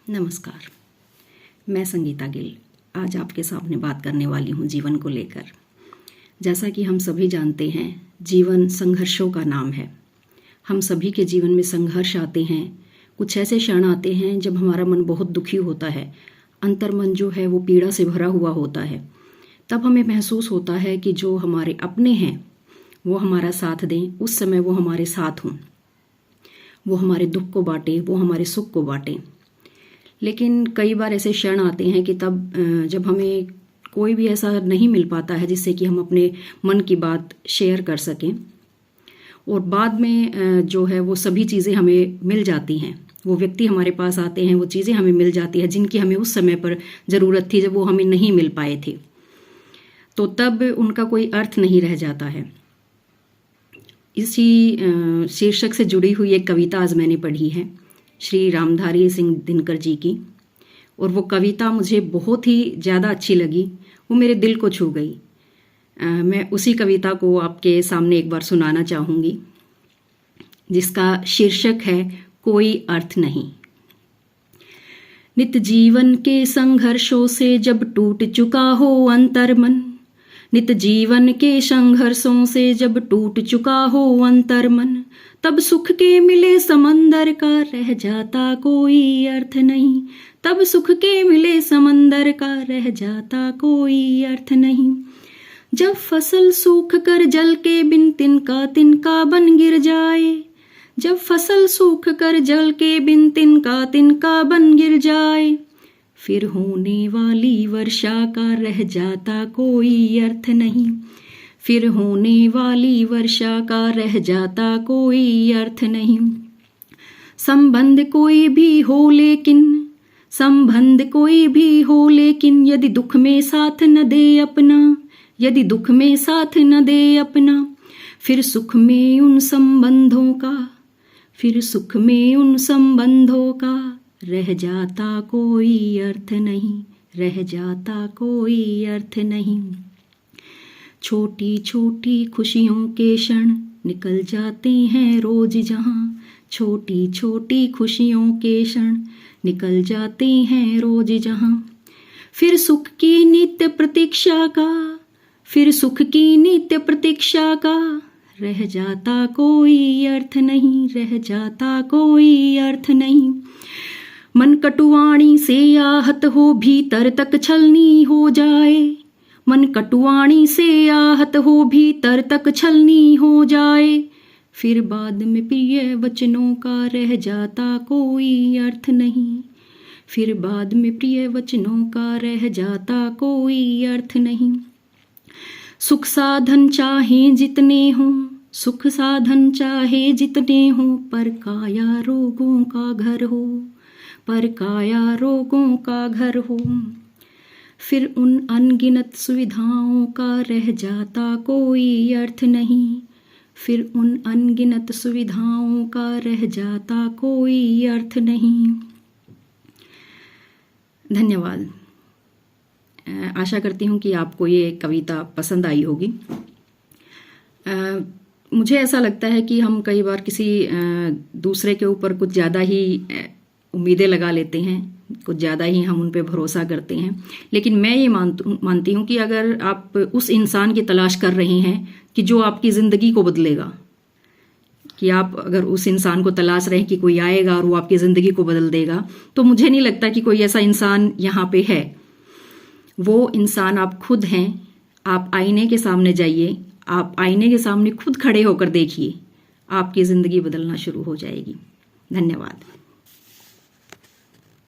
नमस्कार, मैं संगीता गिल आज आपके सामने बात करने वाली हूँ जीवन को लेकर। जैसा कि हम सभी जानते हैं, जीवन संघर्षों का नाम है। हम सभी के जीवन में संघर्ष आते हैं। कुछ ऐसे क्षण आते हैं जब हमारा मन बहुत दुखी होता है, अंतर्मन जो है वो पीड़ा से भरा हुआ होता है। तब हमें महसूस होता है कि जो हमारे अपने हैं वो हमारा साथ दें, उस समय वो हमारे साथ हों, वो हमारे दुख को बांटे, वो हमारे सुख को बांटे। लेकिन कई बार ऐसे क्षण आते हैं कि तब जब हमें कोई भी ऐसा नहीं मिल पाता है जिससे कि हम अपने मन की बात शेयर कर सकें, और बाद में जो है वो सभी चीज़ें हमें मिल जाती हैं। वो व्यक्ति हमारे पास आते हैं, वो चीज़ें हमें मिल जाती हैं जिनकी हमें उस समय पर ज़रूरत थी, जब वो हमें नहीं मिल पाए थे। तो तब उनका कोई अर्थ नहीं रह जाता है। इसी शीर्षक से जुड़ी हुई एक कविता आज मैंने पढ़ी है, श्री रामधारी सिंह दिनकर जी की, और वो कविता मुझे बहुत ही ज़्यादा अच्छी लगी। वो मेरे दिल को छू गई। मैं उसी कविता को आपके सामने एक बार सुनाना चाहूँगी, जिसका शीर्षक है कोई अर्थ नहीं। नित जीवन के संघर्षों से जब टूट चुका हो अंतर्मन, नित जीवन के संघर्षों से जब टूट चुका हो अंतर्मन, तब सुख के मिले समंदर का रह जाता कोई अर्थ नहीं। तब सुख के मिले समंदर का रह जाता कोई अर्थ नहीं। जब फसल सूख कर जल के बिन तिनका तिनका बन गिर जाए, जब फसल सूख कर जल के बिन तिनका तिनका बन गिर जाए, फिर होने वाली वर्षा का रह जाता कोई अर्थ नहीं। फिर होने वाली वर्षा का रह जाता कोई अर्थ नहीं। संबंध कोई भी हो लेकिन, संबंध कोई भी हो लेकिन, यदि दुख में साथ न दे अपना, यदि दुख में साथ न दे अपना, फिर सुख में उन संबंधों का, फिर सुख में उन संबंधों का रह जाता कोई अर्थ नहीं, रह जाता कोई अर्थ नहीं। छोटी छोटी खुशियों के क्षण निकल जाते हैं रोज जहाँ, छोटी छोटी खुशियों के क्षण निकल जाते हैं रोज जहाँ, फिर सुख की नित्य प्रतीक्षा का, फिर सुख की नित्य प्रतीक्षा का रह जाता कोई अर्थ नहीं, रह जाता कोई अर्थ नहीं। मन कटुवाणी से आहत हो भीतर तक छलनी हो जाए, मन कटुवाणी से आहत हो भीतर तक छलनी हो जाए, फिर बाद में प्रिय वचनों का रह जाता कोई अर्थ नहीं। फिर बाद में प्रिय वचनों का रह जाता कोई अर्थ नहीं। सुख साधन चाहे जितने हों, सुख साधन चाहे जितने हों, पर काया रोगों का घर हो, पर काया रोगों का घर हो, फिर उन अनगिनत सुविधाओं का रह जाता कोई अर्थ नहीं। फिर उन अनगिनत सुविधाओं का रह जाता कोई अर्थ नहीं। धन्यवाद। आशा करती हूँ कि आपको ये कविता पसंद आई होगी। मुझे ऐसा लगता है कि हम कई बार किसी दूसरे के ऊपर कुछ ज़्यादा ही उम्मीदें लगा लेते हैं, कुछ ज़्यादा ही हम उन पे भरोसा करते हैं। लेकिन मैं ये मानती हूँ कि अगर आप उस इंसान की तलाश कर रहे हैं कि जो आपकी ज़िंदगी को बदलेगा, कि आप अगर उस इंसान को तलाश रहे हैं कि कोई आएगा और वो आपकी ज़िंदगी को बदल देगा, तो मुझे नहीं लगता कि कोई ऐसा इंसान यहाँ पे है। वो इंसान आप खुद हैं। आप आईने के सामने जाइए, आप आईने के सामने खुद खड़े होकर देखिए, आपकी ज़िंदगी बदलना शुरू हो जाएगी। धन्यवाद।